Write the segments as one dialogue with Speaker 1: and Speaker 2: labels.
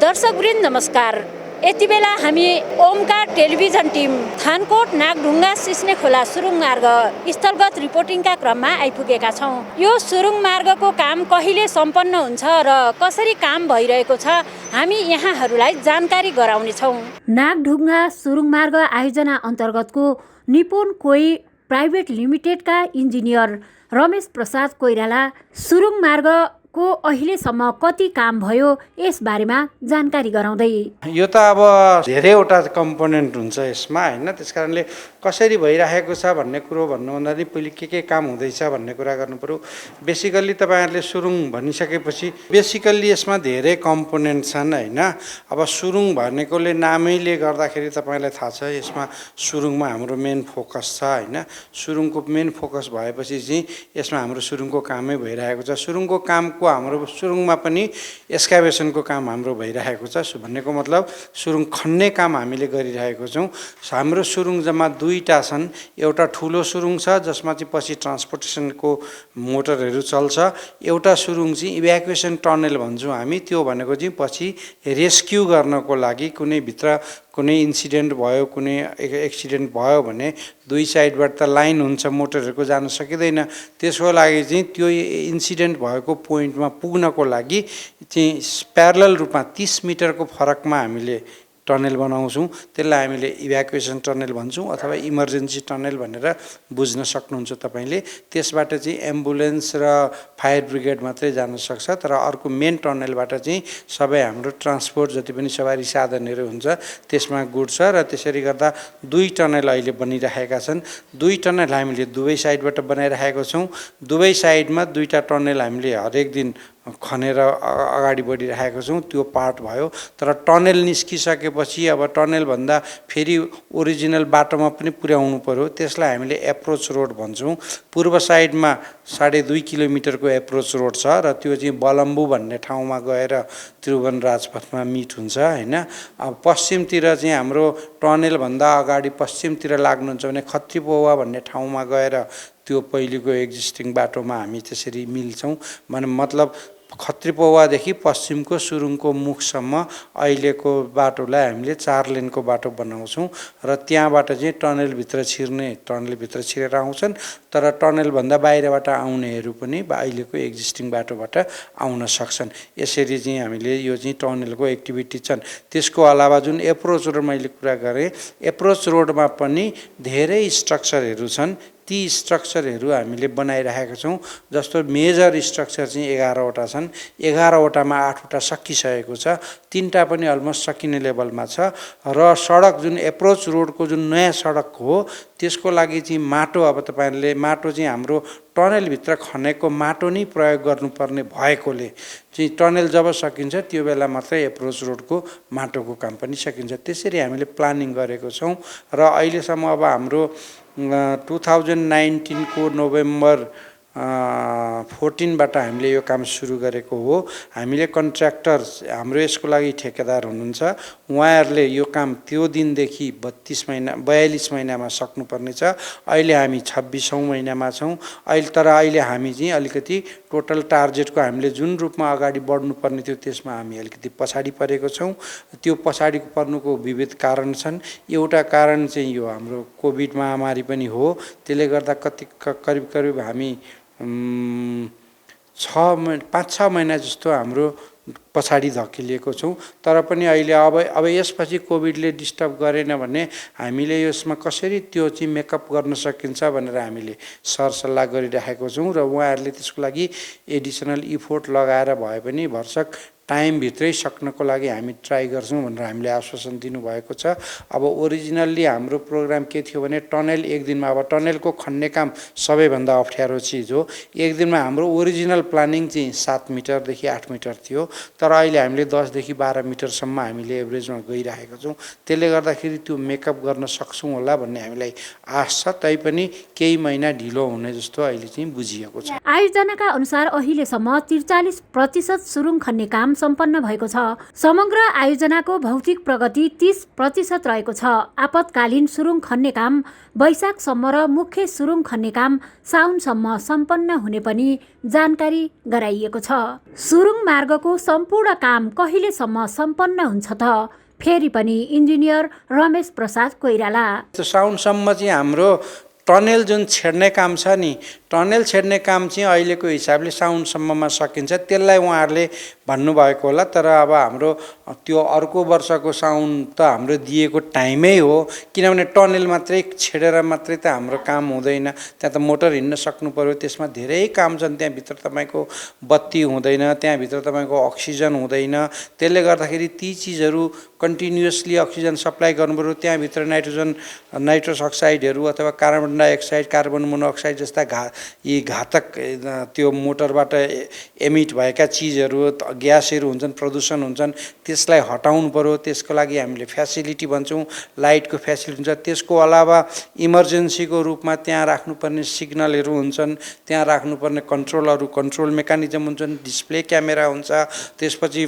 Speaker 1: दर्शकवृन्द नमस्कार। यति बेला हामी ओमकार टेलिभिजन टिम थानकोट नागढुङ्गा सिस्ने खोला सुरुङ मार्ग स्थलगत रिपोर्टिङका क्रममा आइपुगेका छौँ। यो सुरुङ मार्गको काम कहिले सम्पन्न हुन्छ र कसरी काम भइरहेको छ हामी यहाँहरूलाई जानकारी गराउनेछौँ। नागढुङ्गा सुरुङ मार्ग आयोजना अन्तर्गतको निपुण कोइ प्राइभेट लिमिटेडका इन्जिनियर रमेश प्रसाद कोइराला सुरुङ मार्ग को अहिलेसम्म कति काम भयो यस बारेमा जानकारी गराउँदै
Speaker 2: यो त अब धेरैवटा कम्पोनेन्ट हुन्छ यसमा हैन, त्यसकारणले कसरी भइरहेको छ भन्ने कुरो भन्नुभन्दा नि पहिले के काम हुँदैछ भन्ने कुरा गर्नु पर्यो। बेसिकल्ली तपाईहरुले सुरुङ भनिसकेपछि बेसिकल्ली यसमा धेरै कम्पोनेन्ट छन् हैन। अब सुरुङ भनेकोले नामैले गर्दाखेरि तपाईलाई थाहा छ यसमा सुरुङमा हाम्रो मेन फोकस छ हैन। सुरुङको मेन फोकस भएपछि चाहिँ यसमा हाम्रो सुरुङको कामै भइरहेको छ। सुरुङको कामको हाम्रो सुरुङमा पनि एक्सकाभेसनको काम हाम्रो भइरहेको छ। भन्नेको मतलब सुरुङ खन्ने काम हामीले गरिरहेको छौँ। हाम्रो सुरुङ जम्मा दुईटा छन्। एउटा ठुलो सुरुङ छ जसमा चाहिँ पछि ट्रान्सपोर्टेसनको मोटरहरू चल्छ। एउटा सुरुङ चाहिँ इभ्याकुएसन टनल भन्छौँ हामी। त्यो भनेको चाहिँ पछि रेस्क्यु गर्नको लागि कुनै इन्सिडेन्ट भयो, कुनै एक्सिडेन्ट भयो भने दुई साइडबाट त लाइन हुन्छ, मोटरहरूको जान सकिँदैन। त्यसको लागि चाहिँ त्यो इन्सिडेन्ट भएको पोइन्टमा पुग्नको लागि चाहिँ प्यारलल रूपमा 30 मिटरको फरकमा हामीले टनल बनाउँछौँ। त्यसलाई हामीले इभ्याकुएसन टनल भन्छौँ अथवा इमर्जेन्सी टनल भनेर बुझ्न सक्नुहुन्छ तपाईले। त्यसबाट चाहिँ एम्बुलेन्स र फायर ब्रिगेड मात्रै जान सक्छ। तर अर्को मेन टनलबाट चाहिँ सबै हाम्रो ट्रान्सपोर्ट जति पनि सवारी साधनहरू हुन्छ त्यसमा गुड्छ। र त्यसरी गर्दा दुई टनल अहिले बनिरहेका छन्। दुई टनल हामीले दुवै साइडबाट बनाइरहेका छौँ। दुवै साइडमा दुईटा टनल हामीले हरेक दिन खनेर अगाडि बढिरहेको छौँ। त्यो पार्ट भयो। तर टनल निस्किसकेपछि अब टनल भन्दा फेरि ओरिजिनल बाटोमा पनि पुर्याउनु पर्यो। त्यसलाई हामीले एप्रोच रोड भन्छौँ। पूर्व साइडमा 2.5 किलोमिटरको एप्रोच रोड छ र त्यो चाहिँ बलम्बु भन्ने ठाउँमा गएर त्रिभुवन राजपथमा मिट हुन्छ हैन। अब पश्चिमतिर चाहिँ हाम्रो टनल भन्दा अगाडि पश्चिमतिर लाग्नुहुन्छ भने खत्रीपोवा भन्ने ठाउँमा गएर त्यो पहिलेको एक्जिस्टिङ बाटोमा हामी त्यसरी मिल्छौँ। मतलब खत्रीपोवादेखि पश्चिमको सुरुङको मुखसम्म अहिलेको बाटोलाई हामीले 4 लेनको बाटो बनाउँछौँ र त्यहाँबाट चाहिँ टनलभित्र छिरेर आउँछन्। तर टनलभन्दा बाहिरबाट आउनेहरू पनि अहिलेको एक्जिस्टिङ बाटोबाट आउन सक्छन्। यसरी चाहिँ हामीले यो चाहिँ टनलको एक्टिभिटी छन्। त्यसको अलावा जुन एप्रोच रोड मैले कुरा गरेँ, एप्रोच रोडमा पनि धेरै स्ट्रक्चरहरू छन्। ती स्ट्रक्चरहरू हामीले बनाइरहेका छौँ। जस्तो मेजर स्ट्रक्चर चाहिँ 11वटा छन्। 11वटामा 8वटा सकिसकेको छ। 3टा पनि अलमोस्ट सकिने लेभलमा छ। र सडक जुन एप्रोच रोडको जुन नयाँ सडक हो त्यसको लागि चाहिँ माटो, अब तपाईहरुले माटो चाहिँ हाम्रो टनलभित्र खनेको माटो नै प्रयोग गर्नुपर्ने भएकोले चाहिँ टनल जब सकिन्छ त्यो बेला मात्रै एप्रोच रोडको माटोको काम पनि सकिन्छ। त्यसरी हामीले प्लानिङ गरेको छौँ। र अहिलेसम्म अब हाम्रो 2019 को नोभेम्बर 14बाट हामीले यो काम सुरु गरेको हो। हामीले कन्ट्र्याक्टर हाम्रो यसको लागि ठेकेदार हुनुहुन्छ। उहाँहरूले यो काम त्यो दिनदेखि 42 महिनामा सक्नुपर्ने छ। अहिले हामी 26औं महिनामा छौँ। अहिले हामी चाहिँ अलिकति टोटल टार्गेटको हामीले जुन रूपमा अगाडि बढ्नुपर्ने थियो त्यसमा हामी अलिकति पछाडि परेको छौँ। त्यो पछाडि पर्नुको विविध कारण छन्। एउटा कारण चाहिँ यो हाम्रो कोभिड महामारी पनि हो। त्यसले गर्दा करिब हामी 5-6 महिना जस्तो हाम्रो पछाडि धकेलिएको छौँ। तर पनि अहिले अब यसपछि कोभिडले डिस्टर्ब गरेन भने हामीले यसमा कसरी त्यो चाहिँ मेकअप गर्न सकिन्छ भनेर हामीले सरसल्लाह गरिरहेको छौँ। र उहाँहरूले त्यसको लागि एडिसनल इफोर्ट लगाएर भए पनि भरसक टाइमभित्रै सक्नको लागि हामी ट्राई गर्छौँ भनेर हामीले आश्वासन दिनुभएको छ। अब ओरिजिनल्ली हाम्रो प्रोग्राम के थियो भने टनल एक दिनमा, अब टनलको खन्ने काम सबैभन्दा अप्ठ्यारो चिज हो। एक दिनमा हाम्रो ओरिजिनल प्लानिङ चाहिँ 7 मिटरदेखि 8 मिटर थियो। तर अहिले हामीले 10 देखि 12 मिटरसम्म हामीले एभरेजमा गइरहेको छौँ। त्यसले गर्दाखेरि त्यो मेकअप गर्न सक्छौँ होला भन्ने हामीलाई आश छ। तैपनि केही महिना ढिलो हुने जस्तो अहिले चाहिँ बुझिएको छ।
Speaker 1: आयोजनाका अनुसार अहिलेसम्म 43% सुरुङ खन्ने काम सम्पन्न भएको छ। समग्र आयोजनाको भौतिक प्रगति 30% रहेको छ। आपतकालीन सुरुङ खन्ने काम वैशाखसम्म र मुख्य सुरुङ खन्ने काम साउनसम्म सम्पन्न हुने पनि जानकारी गराइएको छ। सुरुङ मार्गको सम्पूर्ण काम कहिलेसम्म सम्पन्न हुन्छ त? फेरि पनि इन्जिनियर रमेश प्रसाद कोइराला।
Speaker 2: साउनसम्म चाहिँ हाम्रो टनेल जुन छेड्ने काम छ नि, टनेल छेड्ने काम चाहिँ अहिलेको हिसाबले साउनसम्ममा सकिन्छ। त्यसलाई उहाँहरूले भन्नुभएको होला, तर अब हाम्रो त्यो अर्को वर्षको साउन त हाम्रो दिएको टाइमै हो, किनभने टनेल मात्रै छेडेर मात्रै त हाम्रो काम हुँदैन। त्यहाँ त मोटर हिँड्न सक्नु पर्यो, त्यसमा धेरै काम छन्। त्यहाँभित्र तपाईँको बत्ती हुँदैन, त्यहाँभित्र तपाईँको अक्सिजन हुँदैन। त्यसले गर्दाखेरि ती चिजहरू कन्टिन्युअसली अक्सिजन सप्लाई गर्नु पर्यो। त्यहाँभित्र नाइट्रस अक्साइडहरू अथवा कार्बन डाइअक्साइड, कार्बन मोनोअक्साइड जस्ता यी घातक त्यो मोटरबाट एमिट भएका चिजहरू, ग्यासहरू हुन्छन्, प्रदूषण हुन्छन्, त्यसलाई हटाउनु पर्यो। त्यसको लागि हामीले फ्यासिलिटी भन्छौँ, लाइटको फ्यासिलिटी हुन्छ। त्यसको अलावा इमर्जेन्सीको रूपमा त्यहाँ राख्नुपर्ने सिग्नलहरू हुन्छन्, त्यहाँ राख्नुपर्ने कन्ट्रोल मेकानिजम हुन्छन्, डिस्प्ले क्यामेरा हुन्छ। त्यसपछि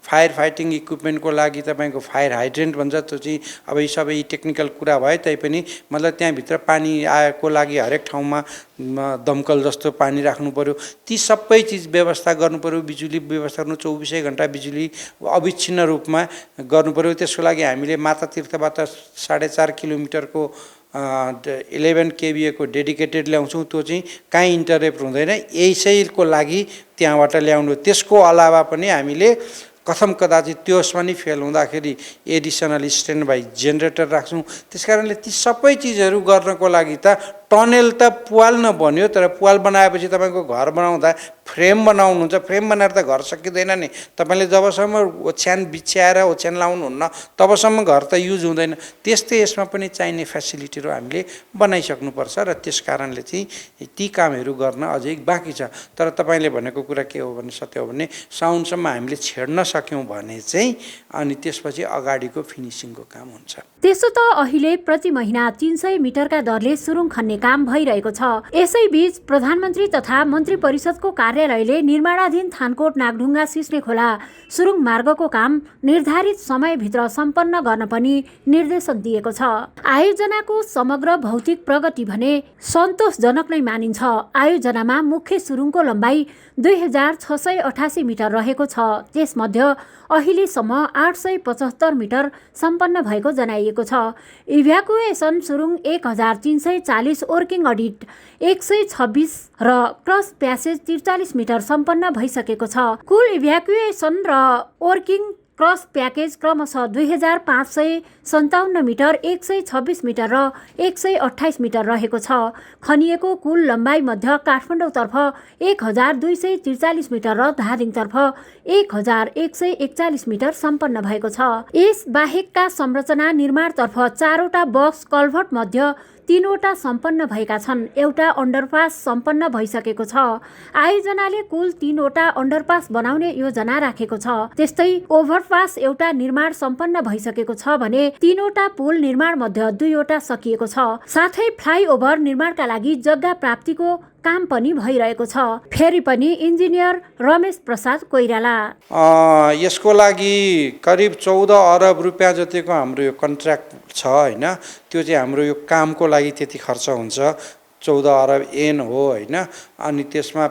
Speaker 2: फायर फाइटिङ इक्विपमेन्टको लागि तपाईँको फायर हाइड्रेन्ट भन्छ। त्यो चाहिँ अब यी सबै टेक्निकल कुरा भए तैपनि मतलब त्यहाँभित्र पानी आएको लागि हरेक ठाउँमा दमकल जस्तो पानी राख्नु पर्यो। ती सबै चिज व्यवस्था गर्नु पर्यो। बिजुली व्यवस्था गर्नु, 24 घण्टा बिजुली अविच्छिन्न रूपमा गर्नु पर्यो। त्यसको लागि हामीले मातातीर्थबाट 4.5 किलोमिटरको 11 kVA को डेडिकेटेड ल्याउँछौँ। त्यो चाहिँ कहीँ इन्टरप्ट हुँदैन, यसैको लागि त्यहाँबाट ल्याउनु। त्यसको अलावा पनि हामीले कथम कदाचित त्यसमा नि फेल हुँदाखेरि एडिसनल स्ट्यान्ड बाई जेनेरेटर राख्छौँ। त्यसकारणले ती सबै चिजहरू गर्नको लागि त टनेल त पुवाल नबन्यो, तर पुवाल बनाएपछि तपाईँको घर बनाउँदा फ्रेम बनाउनुहुन्छ। फ्रेम बनाएर त घर सकिँदैन नि। तपाईँले जबसम्म ओछ्यान बिछ्याएर ओछ्यान लाउनुहुन्न तबसम्म घर त युज हुँदैन। त्यस्तै यसमा पनि चाहिने फेसिलिटीहरू हामीले बनाइसक्नुपर्छ र त्यस कारणले चाहिँ ती कामहरू गर्न अझै बाँकी छ। तर तपाईँले भनेको कुरा के हो भने सत्य हो भने साउनसम्म हामीले छेड्न सक्यौँ भने चाहिँ अनि त्यसपछि अगाडिको फिनिसिङको काम हुन्छ।
Speaker 1: त्यसो त अहिले प्रति महिना 300 मिटरका दरले सुरुङ खन्ने काम भइरहेको छ। यसैबीच प्रधानमन्त्री तथा मन्त्री परिषदको कार्यालयले निर्माणाधीन थानकोट नागढुङ्गा सिस्ने खोला सुरुङ मार्गको काम निर्धारित समयभित्र सम्पन्न गर्न पनि निर्देशन दिएको छ। आयोजनाको समग्र भौतिक प्रगति भने सन्तोषजनक नै मानिन्छ। आयोजनामा मुख्य सुरुङको लम्बाइ 2688 मिटर रहेको छ। त्यसमध्ये अहिलेसम्म 875 मिटर सम्पन्न भएको जनाइएको छ। इभ्याकुएसन सुरुङ 1340, वर्किङ अडिट 126 र क्रस प्यासेज 43 मिटर सम्पन्न भइसकेको छ। कुल इभ्याकुएसन र वर्किङ क्रस प्याकेज क्रमशः 2557 मिटर, 126 मिटर र 128 मिटर रहेको छ। खनिएको कुल लम्बाइ मध्य काठमाडौँतर्फ 1243 मिटर र धादिङतर्फ 1141 मिटर सम्पन्न भएको छ। यस बाहेकका संरचना निर्माणतर्फ 4वटा बक्स कल्भर्ट मध्ये 3वटा सम्पन्न भएका छन्। एउटा अन्डरपास सम्पन्न भइसकेको छ। आयोजनाले कुल 3वटा अन्डरपास बनाउने योजना राखेको छ। त्यस्तै ओभरपास एउटा निर्माण सम्पन्न भइसकेको छ भने 3वटा पुल निर्माण मध्ये 2वटा सकिएको छ। साथै फ्लाइओभर निर्माणका लागि जग्गा प्राप्तिको काम पनि भइरहेको छ। फेरि पनि इन्जिनियर रमेश प्रसाद कोइराला।
Speaker 2: यसको लागि करिब 14 अरब रुपियाँ जतिको हाम्रो यो कन्ट्र्याक्ट छ हैन। त्यो चाहिँ हाम्रो यो कामको लागि त्यति खर्च हुन्छ। 14 अरब एन हो हैन। अनि त्यसमा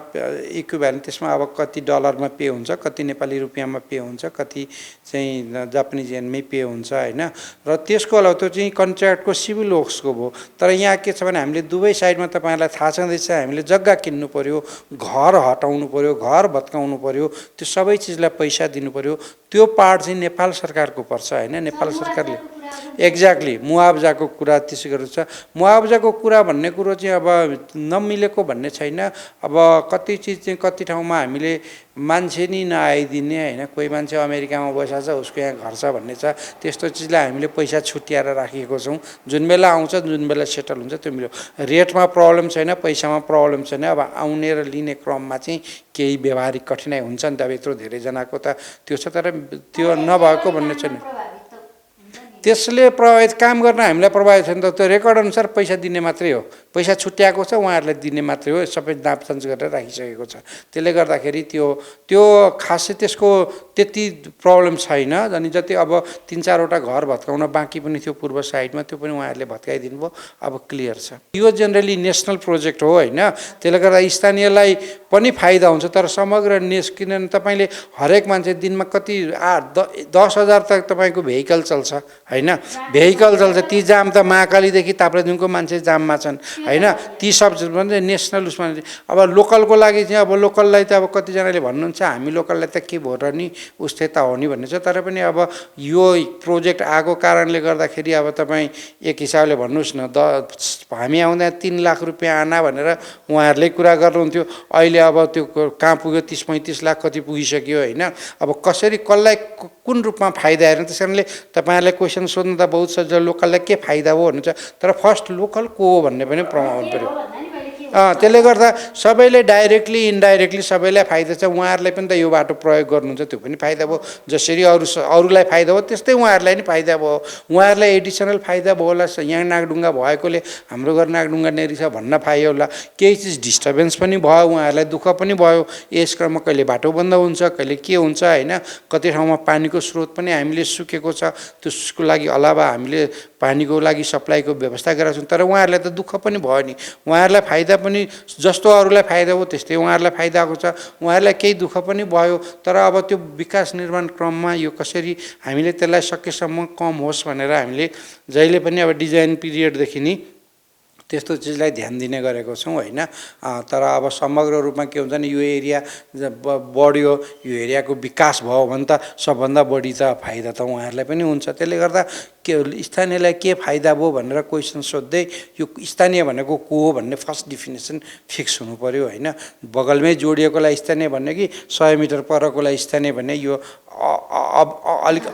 Speaker 2: इक्विभ्यालेन्ट त्यसमा अब कति डलरमा पे हुन्छ, कति नेपाली रुपियाँमा पे हुन्छ, कति चाहिँ जापानिज येनमै पे हुन्छ हैन। र त्यसको अलावा त्यो चाहिँ कन्ट्र्याक्टको सिभिल वर्क्सको भयो। तर यहाँ के छ भने हामीले दुवै साइडमा तपाईँहरूलाई थाहा छँदैछ, हामीले जग्गा किन्नु पर्यो, घर हटाउनु पर्यो, घर भत्काउनु पर्यो, त्यो सबै चिजलाई पैसा दिनु पर्यो। त्यो पार्ट चाहिँ नेपाल सरकारको पर्छ हैन। नेपाल सरकारले एक्ज्याक्टली मुआवजाको कुरा त्यसै गरेर छ। मुआवजाको कुरा भन्ने कुरो चाहिँ अब नमिलेको भन्ने छैन। अब कति चिज चाहिँ कति ठाउँमा हामीले मान्छे नि नआइदिने हैन। कोही मान्छे अमेरिकामा बसेको छ, उसको यहाँ घर छ भन्ने छ। त्यस्तो चिजलाई हामीले पैसा छुट्याएर राखेको छौँ। जुन बेला आउँछ, जुन बेला सेटल हुन्छ त्यो मिल्यो। रेटमा प्रब्लम छैन, पैसामा प्रब्लम छैन। अब आउने र लिने क्रममा चाहिँ केही व्यवहारिक कठिनाइ हुन्छ नि त। अब यत्रो धेरैजनाको त त्यो छ, तर त्यो नभएको भन्ने छैन। त्यसले प्रभावित काम गर्न हामीलाई प्रभावित छैन त। त्यो रेकर्ड अनुसार पैसा दिने मात्रै हो। पैसा छुट्याएको छ, उहाँहरूलाई दिने मात्रै हो, सबै नापतन्च गरेर राखिसकेको छ। त्यसले गर्दाखेरि त्यो खासै त्यसको त्यति प्रब्लम छैन। अनि जति अब 3-4वटा घर भत्काउन बाँकी पनि थियो पूर्व साइडमा, त्यो पनि उहाँहरूले भत्काइदिनु भयो, अब क्लियर छ। यो जेनरली नेसनल प्रोजेक्ट हो होइन, त्यसले गर्दा स्थानीयलाई पनि फाइदा हुन्छ। तर समग्र किनभने तपाईँले हरेक मान्छे दिनमा कति 10,000 तक तपाईँको भेहिकल चल्छ होइन, भेहिकल चल्छ। ती जाम त महाकालीदेखि ताप्लेजुङको मान्छे जाममा छन् होइन, ती सब भने नेसनल उसमा। अब लोकलको लागि चाहिँ अब लोकललाई त अब कतिजनाले भन्नुहुन्छ हामी लोकललाई त के भयो र नि उस्तै त हो नि भन्ने छ। तर पनि अब यो प्रोजेक्ट आएको कारणले गर्दाखेरि अब तपाईँ एक हिसाबले भन्नुहोस् न, हामी आउँदा 3 लाख रुपियाँ आना भनेर उहाँहरूले कुरा गर्नुहुन्थ्यो। अहिले अब त्यो कहाँ पुग्यो 30-35 लाख कति पुगिसक्यो होइन। अब कसरी कसलाई कुन रूपमा फाइदा हेर्नु, त्यस कारणले तपाईँहरूलाई क्वेसन सोध्नु त बहुत छ, लोकललाई के फाइदा हो भन्नुहुन्छ। तर फर्स्ट लोकल को हो भन्ने पनि प्रमाण पऱ्यो। त्यसले गर्दा सबैले डाइरेक्टली इन्डाइरेक्टली सबैलाई फाइदा छ। उहाँहरूलाई पनि त यो बाटो प्रयोग गर्नुहुन्छ, त्यो पनि फाइदा भयो। जसरी अरूलाई फाइदा भयो त्यस्तै उहाँहरूलाई नि फाइदा भयो। उहाँहरूलाई एडिसनल फाइदा भयो होला, यहाँ नागढुङ्गा भएकोले हाम्रो घर नागढुङ्गा नेरी छ भन्न पायो होला। केही चिज डिस्टर्बेन्स पनि भयो, उहाँहरूलाई दुःख पनि भयो। यस क्रममा कहिले बाटो बन्द हुन्छ, कहिले के हुन्छ होइन। कति ठाउँमा पानीको स्रोत पनि हामीले सुकेको छ, त्यसको लागि अलावा हामीले पानीको लागि सप्लाईको व्यवस्था गरेका छौँ। तर उहाँहरूलाई त दुःख पनि भयो नि, उहाँहरूलाई फाइदा पनि जस्तो अरूलाई फाइदा हो त्यस्तै उहाँहरूलाई फाइदा आएको छ। उहाँहरूलाई केही दुःख पनि भयो। तर अब त्यो विकास निर्माण क्रममा यो कसरी हामीले त्यसलाई सकेसम्म कम होस् भनेर हामीले जहिले पनि अब डिजाइन पिरियडदेखि नि त्यस्तो चिजलाई ध्यान दिने गरेको छौँ होइन। तर अब समग्र रूपमा के हुन्छ भने यो एरिया बढ्यो, यो एरियाको विकास भयो भने त सबभन्दा बढी त फाइदा त उहाँहरूलाई पनि हुन्छ। त्यसले गर्दा के स्थानीयलाई के फाइदा भयो भनेर क्वेसन सोध्दै यो स्थानीय भनेको को हो भन्ने फर्स्ट डिफिनेसन फिक्स हुनु पऱ्यो होइन। बगलमै जोडिएकोलाई स्थानीय भन्ने कि 100 मिटर परकोलाई स्थानीय भन्ने यो अलिक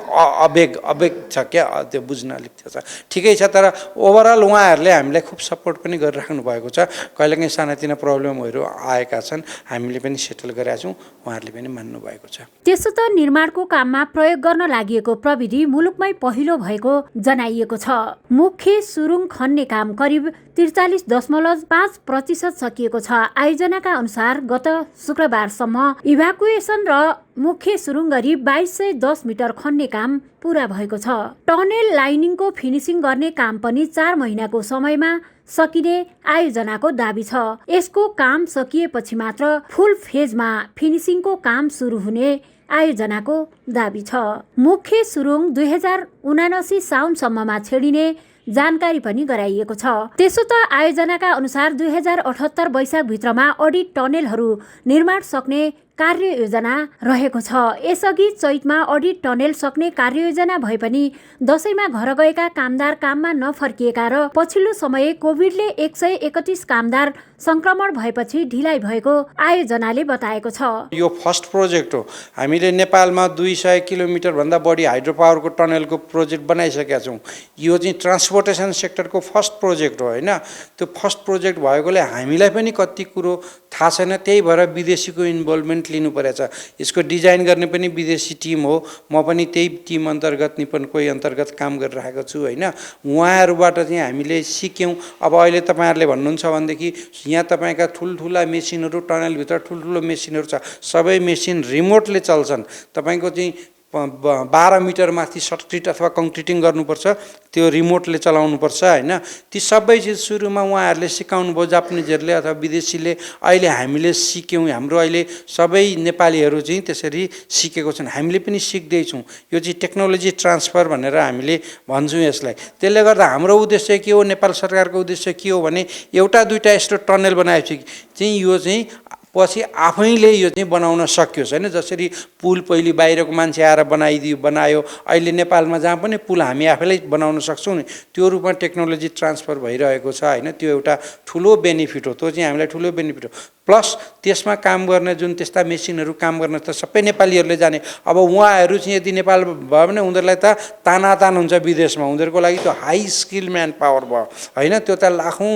Speaker 2: अवेग छ क्या, त्यो बुझ्न अलिक त्यो छ। ठिकै छ, तर ओभरअल उहाँहरूले हामीलाई खुब सपोर्ट पनि गरिराख्नु भएको छ। कहिलेकाहीँ सानातिना प्रब्लमहरू आएका छन्, हामीले पनि सेटल गरेका छौँ, उहाँहरूले पनि मान्नु भएको छ।
Speaker 1: त्यसो त निर्माणको काममा प्रयोग गर्न लागि प्रविधि मुलुकमै पहिलो भएको जनाइएको छ। मुख्य सुरुङ खन्ने काम करिब 43.5% सकिएको छ। आयोजनाका अनुसार गत शुक्रबारसम्म इभ्याकुएसन र मुख्य सुरुङ गरी 2210 मिटर खन्ने काम पूरा भएको छ। टनेल लाइनिङको फिनिसिङ गर्ने काम पनि 4 महिनाको समयमा सकिने आयोजनाको दाबी छ। यसको काम सकिएपछि मात्र फुल फेजमा फिनिसिङको काम सुरु हुने आयोजनाको दाबी छ। मुख्य सुरुङ 2079 साउनसम्ममा छेडिने जानकारी पनि गराइएको छ। त्यसो त आयोजनाका अनुसार 2078 वैशाख भित्रमा अडिट टनेलहरू निर्माण सक्ने कार्ययोजना रहेको छ। यसअघि चैतमा अडिट टनेल सक्ने कार्ययोजना भए पनि दशैंमा घर गएका कामदार काममा नफर्किएका र पछिल्लो समय कोभिडले 131 कामदार संक्रमण भएपछि ढिलाइ भएको आयोजनाले बताएको छ।
Speaker 2: यो फर्स्ट प्रोजेक्ट हो। हामीले नेपालमा 200 किलोमिटर भन्दा बढी हाइड्रो पावरको टनेलको प्रोजेक्ट बनाइसकेका छौँ। यो चाहिँ ट्रान्सपोर्टेसन सेक्टरको फर्स्ट प्रोजेक्ट हो होइन। त्यो फर्स्ट प्रोजेक्ट भएकोले हामीलाई पनि कति कुरो थाहा छैन, त्यही भएर विदेशीको इन्भल्भमेन्ट लिनु परेछ। यसको डिजाइन गर्ने पनि विदेशी टिम हो, म पनि त्यही टिम अन्तर्गत निपनकोही अन्तर्गत काम गरिरहेको छु होइन। उहाँहरूबाट चाहिँ हामीले सिक्यौँ। अब अहिले तपाईँहरूले भन्नुहुन्छ भनेदेखि यहाँ तपाईँका ठुल्ठुला मेसिनहरू, टनलभित्र ठुल्ठुलो मेसिनहरू छ, सबै मेसिन रिमोटले चल्छन्। तपाईँको चाहिँ 12 मिटर माथि सर्किट अथवा कङ्क्रिटिङ गर्नुपर्छ, त्यो रिमोटले चलाउनुपर्छ होइन। ती सबै चिज सुरुमा उहाँहरूले सिकाउनु भयो, जापानिजहरूले अथवा विदेशीले। अहिले हामीले सिक्यौँ, हाम्रो अहिले सबै नेपालीहरू चाहिँ त्यसरी सिकेको छन्, हामीले पनि सिक्दैछौँ। यो चाहिँ टेक्नोलोजी ट्रान्सफर भनेर हामीले भन्छौँ यसलाई। त्यसले गर्दा हाम्रो उद्देश्य के हो, नेपाल सरकारको उद्देश्य के हो भने एउटा दुईटा यस्तो टनल बनाएपछि चाहिँ यो चाहिँ पछि आफैले यो चाहिँ बनाउन सकियोस् होइन। जसरी पुल पहिले बाहिरको मान्छे आएर बनायो, अहिले नेपालमा जहाँ पनि पुल हामी आफैले बनाउन सक्छौँ नि, त्यो रूपमा टेक्नोलोजी ट्रान्सफर भइरहेको छ होइन। त्यो एउटा ठुलो बेनिफिट हो, त्यो चाहिँ हामीलाई ठुलो बेनिफिट हो। प्लस त्यसमा काम गर्ने जुन त्यस्ता मेसिनहरू काम गर्ने त सबै नेपालीहरूले जाने। अब उहाँहरू चाहिँ यदि नेपाल भयो भने उनीहरूलाई त तानातान हुन्छ विदेशमा, उनीहरूको लागि त्यो हाई स्किल म्यान पावर भयो होइन। त्यो त लाखौँ,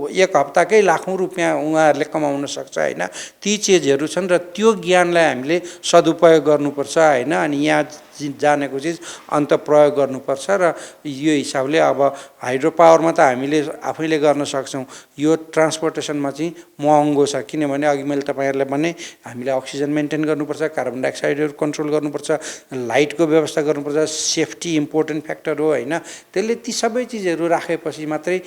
Speaker 2: एक हप्ताकै लाखौँ रुपियाँ उहाँहरूले कमाउन सक्छ होइन। ती चिजहरू छन् र त्यो ज्ञानलाई हामीले सदुपयोग गर्नुपर्छ होइन। अनि यहाँ जानेको चिज अन्त प्रयोग गर्नुपर्छ र यो हिसाबले अब हाइड्रो पावरमा त हामीले आफैले गर्न सक्छौँ। यो ट्रान्सपोर्टेसनमा चाहिँ महँगो छ, किनभने अघि मैले तपाईँहरूलाई भने हामीले अक्सिजन मेन्टेन गर्नुपर्छ, कार्बन डाइअक्साइडहरू कन्ट्रोल गर्नुपर्छ, लाइटको व्यवस्था गर्नुपर्छ, सेफ्टी इम्पोर्टेन्ट फ्याक्टर हो होइन। त्यसले ती सबै चिजहरू राखेपछि मात्रै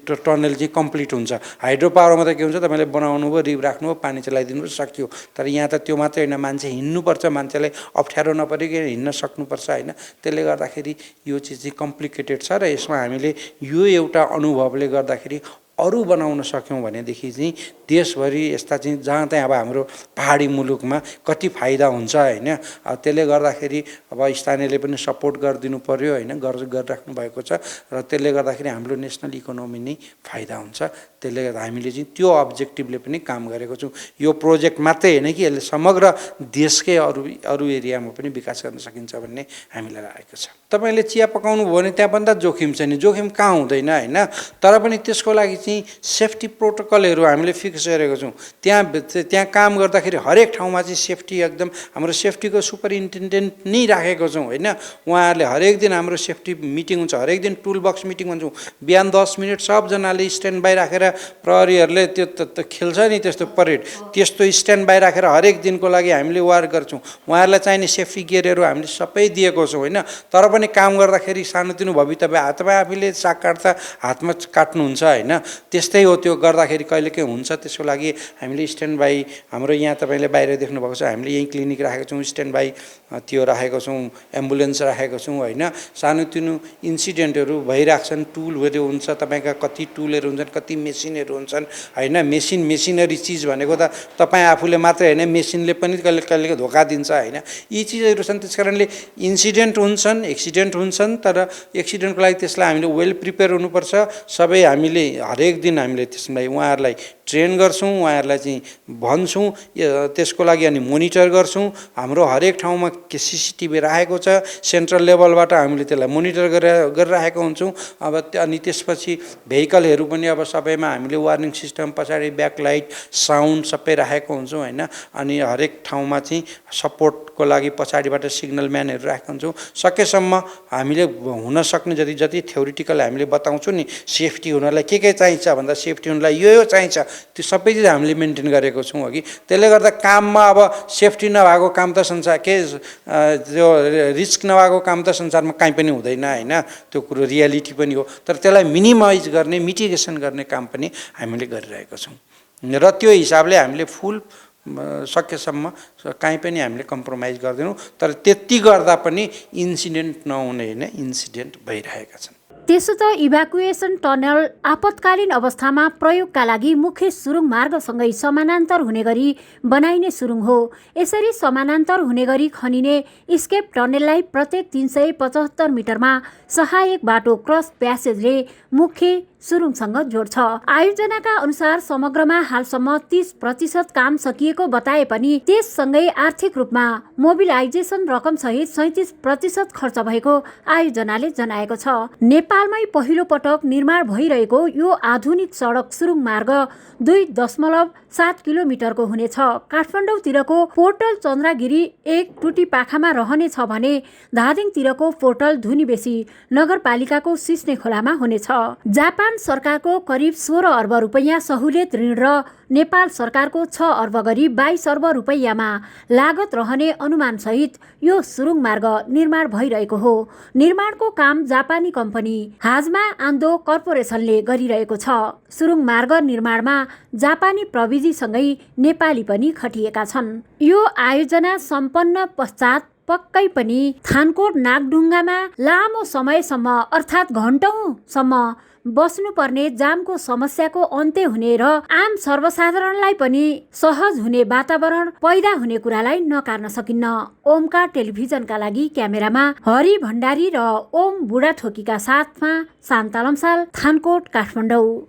Speaker 2: टनल चाहिँ कम्प्लिट हुन्छ। हाइड्रो पावरमा त के हुन्छ, तपाईँले बनाउनु भयो, रिब राख्नु भयो, पानी चलाइदिनु भयो, सक्यो। तर यहाँ त त्यो मात्रै होइन, मान्छे हिँड्नुपर्छ, मान्छेलाई अप्ठ्यारो नपरिकन हिँड्न सक्नुपर्छ होइन। त्यसले गर्दाखेरि यो चिज चाहिँ कम्प्लिकेटेड छ र यसमा हामीले यो एउटा अनुभवले गर्दाखेरि अरू बनाउन सक्यौँ भनेदेखि चाहिँ देशभरि यस्ता चाहिँ जहाँ चाहिँ अब हाम्रो पहाडी मुलुकमा कति फाइदा हुन्छ होइन। त्यसले गर्दाखेरि अब स्थानीयले पनि सपोर्ट गरिदिनु पर्यो होइन, गरिराख्नु भएको छ र त्यसले गर्दाखेरि हाम्रो नेसनल इकोनोमी नै फाइदा हुन्छ। त्यसले गर्दा हामीले चाहिँ त्यो अब्जेक्टिभले पनि काम गरेको छौँ। यो प्रोजेक्ट मात्रै होइन कि यसले समग्र देशकै अरू एरियामा पनि विकास गर्न सकिन्छ भन्ने हामीलाई लागेको छ। तपाईँले चिया पकाउनु भयो भने त्यहाँभन्दा जोखिम छ नि, जोखिम कहाँ हुँदैन होइन। तर पनि त्यसको लागि चाहिँ सेफ्टी प्रोटोकलहरू हामीले फिक्स गरेको छौँ। त्यहाँ काम गर्दाखेरि हरेक ठाउँमा चाहिँ सेफ्टी एकदम हाम्रो सेफ्टीको सुपरिन्टेन्डेन्ट नै राखेको छौँ होइन। उहाँहरूले हरेक दिन हाम्रो सेफ्टी मिटिङ हुन्छ, हरेक दिन टुल बक्स मिटिङ हुन्छौँ। बिहान 10 मिनट सबजनाले स्ट्यान्ड बाई राखेर प्रहरीहरूले त्यो खेल्छ नि त्यस्तो परेड, त्यस्तो स्ट्यान्ड बाई राखेर हरेक दिनको लागि हामीले वार गर्छौँ। उहाँहरूलाई चाहिने सेफ्टी गियरहरू हामीले सबै दिएको छौँ होइन। तर पनि काम गर्दाखेरि सानोतिनो भए तपाईँ आफैले साग काट्दा हातमा काट्नुहुन्छ होइन। त्यस्तै हो, त्यो गर्दाखेरि कहिले के हुन्छ। त्यसको लागि हामीले स्ट्यान्ड बाई हाम्रो यहाँ तपाईँले बाहिर देख्नुभएको छ, हामीले यहीँ क्लिनिक राखेको छौँ, स्ट्यान्ड बाई त्यो राखेको छौँ, एम्बुलेन्स राखेको छौँ होइन। सानोतिनो इन्सिडेन्टहरू भइरहेछन्, टुलहरू हुन्छ, तपाईँका कति टुलहरू हुन्छन्, कति मेसिनहरू हुन्छन् होइन। मेसिनरी चिज भनेको त तपाईँ आफूले मात्रै होइन, मेसिनले पनि कहिले धोका दिन्छ होइन। यी चिजहरू छन्, त्यस कारणले इन्सिडेन्ट हुन्छन्, एक्सिडेन्ट हुन्छन्। तर एक्सिडेन्टको लागि त्यसलाई हामीले वेल प्रिपेयर हुनुपर्छ। सबै हामीले हरेक दिन हामीले त्यसलाई उहाँहरूलाई ट्रेन गर्छौँ, उहाँहरूलाई चाहिँ भन्छौँ त्यसको लागि अनि मोनिटर गर्छौँ। हाम्रो हरेक ठाउँमा के सिसिटिभी राखेको छ, सेन्ट्रल लेभलबाट हामीले त्यसलाई मोनिटर गरिराखेको हुन्छौँ। अब अनि त्यसपछि भेहिकलहरू पनि अब सबैमा हामीले वार्निङ सिस्टम, पछाडि ब्याकलाइट, साउन्ड सबै राखेको हुन्छौँ होइन। अनि हरेक ठाउँमा चाहिँ सपोर्टको लागि पछाडिबाट सिग्नल म्यानहरू राखेको हुन्छौँ। सकेसम्म हामीले हुन सक्ने जति थ्योरिटिकल हामीले बताउँछौँ नि, सेफ्टी हुनलाई के चाहिन्छ भन्दा सेफ्टी हुनलाई यो चाहिन्छ, त्यो सबै चिज हामीले मेन्टेन गरेको छौँ अघि। त्यसले गर्दा काममा अब सेफ्टी नभएको काम त संसार त्यो रिस्क नभएको काम त संसारमा कहीँ पनि हुँदैन होइन। त्यो कुरो रियालिटी पनि हो। तर त्यसलाई मिनिमाइज गर्ने, मिटिगेसन गर्ने काम पनि हामीले गरिरहेको छौँ र त्यो हिसाबले हामीले फुल सकेसम्म कहीँ पनि हामीले कम्प्रोमाइज गर्दैनौँ। तर त्यति गर्दा पनि इन्सिडेन्ट नहुने होइन, इन्सिडेन्ट भइरहेका छन्।
Speaker 1: त्यसो त इभ्याकुएसन टनल आपतकालीन अवस्थामा प्रयोगका लागि मुख्य सुरुङ मार्गसँगै समानान्तर हुने गरी बनाइने सुरुङ हो। यसरी समानान्तर हुने गरी खनिने स्केप टनललाई प्रत्येक 375 मिटरमा सहायक बाटो क्रस प्यासेजले मुख्य सुरुङसँग जोड्छ। आयोजनाका अनुसार समग्रमा हालसम्म 30% काम सकिएको बताए पनि त्यससँगै आर्थिक रूपमा मोबिलाइजेसन रकम सहित 37% खर्च भएको आयोजनाले जनाएको छ। नेपालमै पहिलो पटक निर्माण भइरहेको यो आधुनिक सडक सुरुङ मार्ग 2.7 किलोमिटरको हुनेछ। काठमाडौँतिरको पोर्टल चन्द्रगिरी 1 टुटी पाखामा रहनेछ भने धादिङतिरको पोर्टल धुनीबेसी नगरपालिकाको सिस्ने खोलामा हुनेछ। जापान सरकारको करिब 16 अर्ब रुपैयाँ सहुलियत ऋण र नेपाल सरकारको 6 अर्ब गरी 22 अर्ब रुपैयाँमा लागत रहने अनुमान सहित यो सुरुङ मार्ग निर्माण भइरहेको हो। निर्माणको काम जापानी कम्पनी हाजमा आन्दो कर्पोरेसनले गरिरहेको छ। सुरुङ मार्ग निर्माणमा जापानी प्रविधिसँगै नेपाली पनि खटिएका छन्। यो आयोजना सम्पन्न पश्चात पक्कै पनि थानकोट नागढुङ्गामा लामो समयसम्म अर्थात् घण्टौँसम्म बस्नुपर्ने जामको समस्याको अन्त्य हुने र आम सर्वसाधारणलाई पनि सहज हुने वातावरण पैदा हुने कुरालाई नकार्न सकिन्न। ओमकार टेलिभिजनका लागि क्यामेरामा हरि भण्डारी र ओम बुढाथोकीका साथमा शान्ता लम्साल, थानकोट, काठमाडौँ।